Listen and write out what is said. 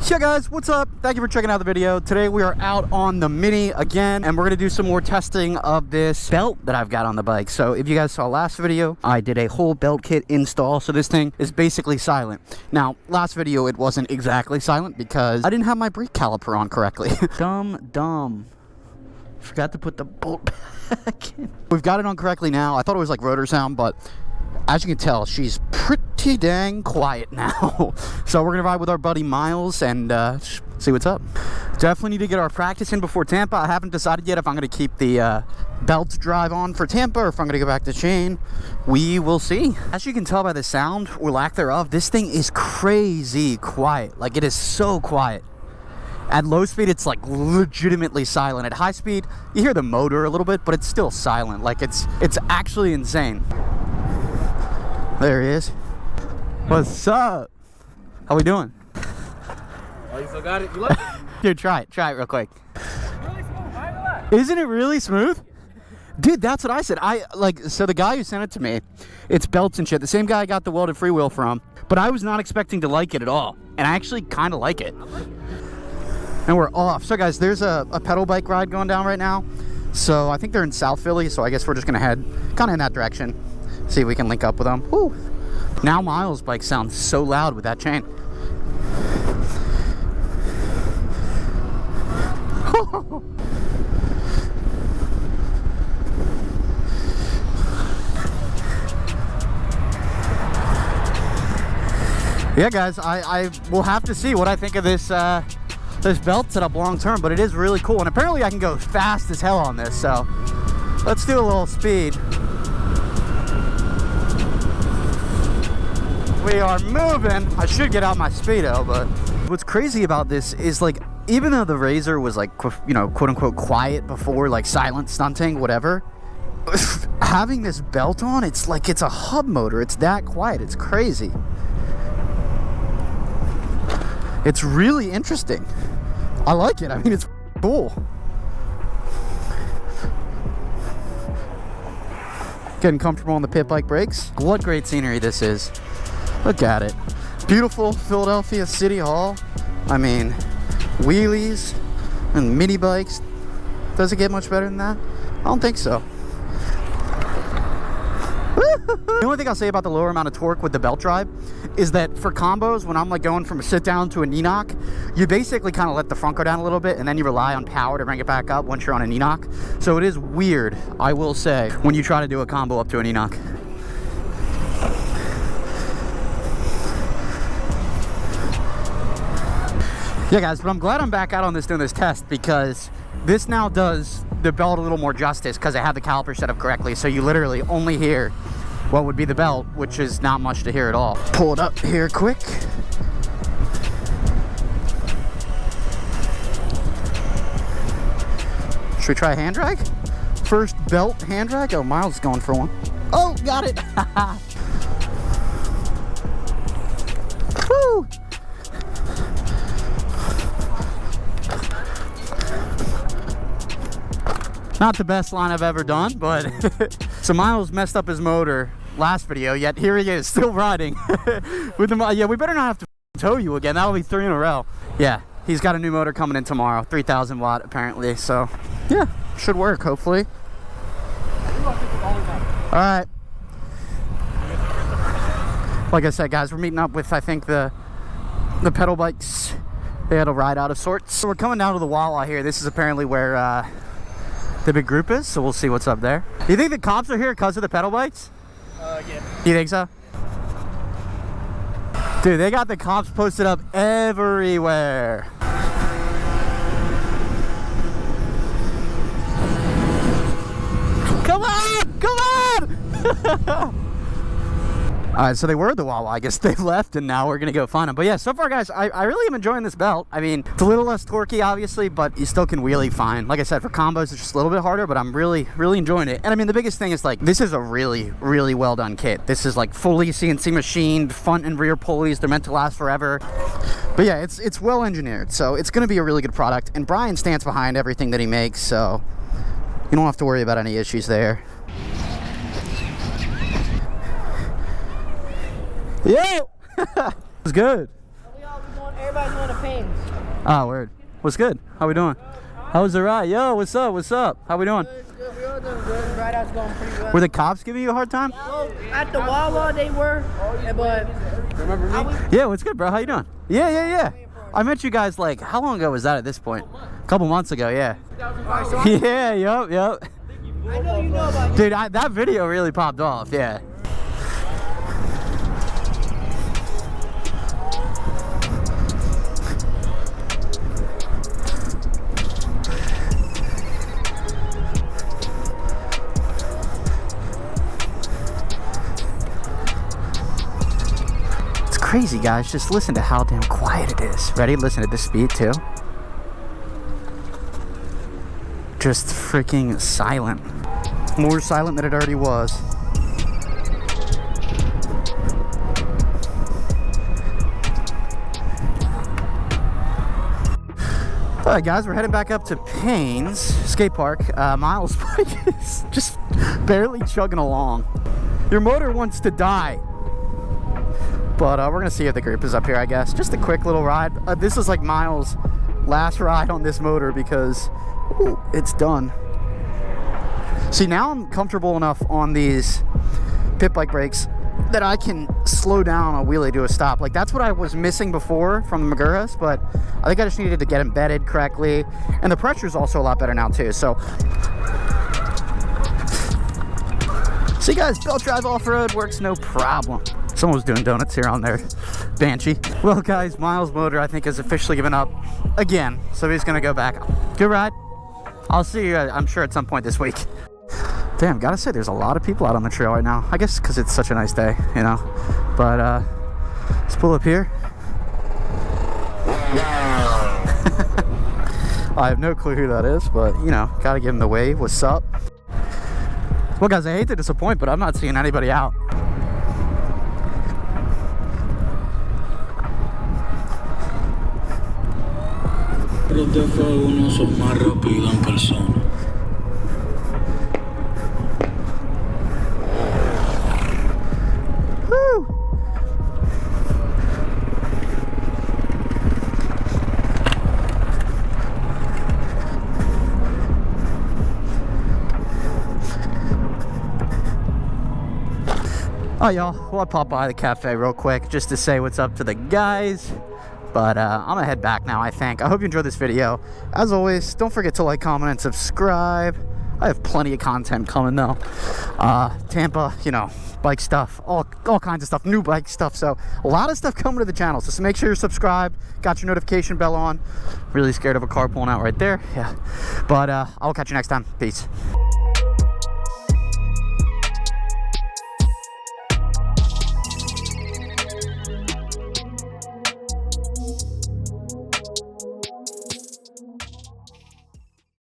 So yeah guys, what's up? Thank you for checking out the video. Today we are out on the Mini again, and we're gonna do some more testing of this belt that I've got on the bike. So if you guys saw last video, I did a whole belt kit install. So this thing is basically silent. Now, last video it wasn't exactly silent because I didn't have my brake caliper on correctly. Dumb. Forgot to put the bolt back in. We've got it on correctly now. I thought it was like rotor sound, but as you can tell, she's pretty dang quiet now. So we're gonna ride with our buddy Miles and see what's up. Definitely need to get our practice in before Tampa. I haven't decided yet if I'm gonna keep the belt drive on for Tampa or if I'm gonna go back to chain. We will see. As you can tell by the sound or lack thereof, this thing is crazy quiet. Like, it is so quiet. At low speed, it's like legitimately silent. At high speed, you hear the motor a little bit, but it's still silent. Like, it's actually insane. There he is. What's up? How we doing? Oh, you still got it? You like it? Dude, try it real quick. Really smooth, right? Relax. Isn't it really smooth? Dude, that's what I said. So the guy who sent it to me, it's Beltsnshit, the same guy I got the welded freewheel from, but I was not expecting to like it at all. And I actually kind of like it. And we're off. So guys, there's a pedal bike ride going down right now. So I think they're in South Philly, so I guess we're just gonna head kind of in that direction. See if we can link up with them. Woo. Now Miles' bike sounds so loud with that chain. Yeah guys, I will have to see what I think of this this belt setup long term, but it is really cool, and apparently I can go fast as hell on this, so let's do a little speed. We are moving. I should get out my Speedo, but what's crazy about this is, like, even though the Razor was like, you know, quote unquote quiet before, like silent stunting, whatever, having this belt on, it's like it's a hub motor. It's that quiet. It's crazy. It's really interesting. I like it. I mean, it's cool. Getting comfortable on the pit bike brakes. What great scenery this is. Look at it. Beautiful Philadelphia City Hall. I mean, wheelies and mini bikes. Does it get much better than that? I don't think so. The only thing I'll say about the lower amount of torque with the belt drive is that for combos, when I'm like going from a sit down to a knee knock, you basically kind of let the front go down a little bit and then you rely on power to bring it back up once you're on a knee knock. So it is weird, I will say, when you try to do a combo up to a knee knock. Yeah guys, but I'm glad I'm back out on this doing this test, because this now does the belt a little more justice because I have the caliper set up correctly. So you literally only hear what would be the belt, which is not much to hear at all. Pull it up here quick. Should we try a hand drag? First belt hand drag? Oh, Miles is going for one. Oh, got it. Woo! Not the best line I've ever done, but so Miles messed up his motor last video, yet here he is still riding with the. Yeah, we better not have to tow you again. That'll be 3 in a row. Yeah, he's got a new motor coming in tomorrow, 3,000 watt apparently. So yeah, should work hopefully. All right. Like I said, guys, we're meeting up with, I think, the pedal bikes. They had a ride out of sorts. So we're coming down to the Wawa here. This is apparently where the big group is, so we'll see what's up there. Do you think the cops are here because of the pedal bikes? Yeah. Do you think so? Dude, they got the cops posted up everywhere. Come on! Come on! Alright, so they were the Wawa. I guess they left and now we're gonna go find them. But yeah, so far guys, I really am enjoying this belt. I mean, it's a little less torquey obviously, but you still can wheelie fine. Like I said, for combos it's just a little bit harder, but I'm really enjoying it. And I mean, the biggest thing is, like, this is a really well done kit. This is like fully CNC machined, front and rear pulleys. They're meant to last forever. But yeah, it's well engineered, so it's gonna be a really good product. And Brian stands behind everything that he makes, so you don't have to worry about any issues there. Yo! It was good. Everybody's doing a Pains. Oh, word. What's good? How we doing? How was the ride? Yo, what's up? What's up? How we doing? Good. We all doing good. Ride out's going pretty well. Were the cops giving you a hard time? Well, at the Wawa they were, but Remember me? Yeah, what's good, bro? How you doing? Yeah. I met you guys like, how long ago was that at this point? A couple months ago, yeah. Yeah, yup. I know you know about Dude, that video really popped off, yeah. It's crazy, guys. Just listen to how damn quiet it is. Ready? Listen at this speed, too. Just freaking silent. More silent than it already was. Alright guys, we're heading back up to Payne's skate park. Miles' bike is just barely chugging along. Your motor wants to die. But we're gonna see if the group is up here, I guess. Just a quick little ride. This is like Miles' last ride on this motor because ooh, it's done. See, now I'm comfortable enough on these pit bike brakes that I can slow down a wheelie to a stop. Like, that's what I was missing before from the Maguras, but I think I just needed to get embedded correctly. And the pressure is also a lot better now, too. So, see, guys, belt drive off-road works no problem. Someone was doing donuts here on their Banshee. Well, guys, Miles' motor, I think, has officially given up again. So he's going to go back. Good ride. I'll see you, I'm sure, at some point this week. Damn, gotta say, there's a lot of people out on the trail right now. I guess because it's such a nice day, you know. But let's pull up here. I have no clue who that is, but you know, gotta give him the wave. What's up? Well, guys, I hate to disappoint, but I'm not seeing anybody out. Oh, y'all, well, I popped by the cafe real quick just to say what's up to the guys. But I'm gonna head back now, I think. I hope you enjoyed this video. As always, don't forget to like, comment, and subscribe. I have plenty of content coming, though. Tampa, you know, bike stuff, all kinds of stuff, new bike stuff. So a lot of stuff coming to the channel. So make sure you're subscribed, got your notification bell on. Really scared of a car pulling out right there. Yeah. But I'll catch you next time. Peace.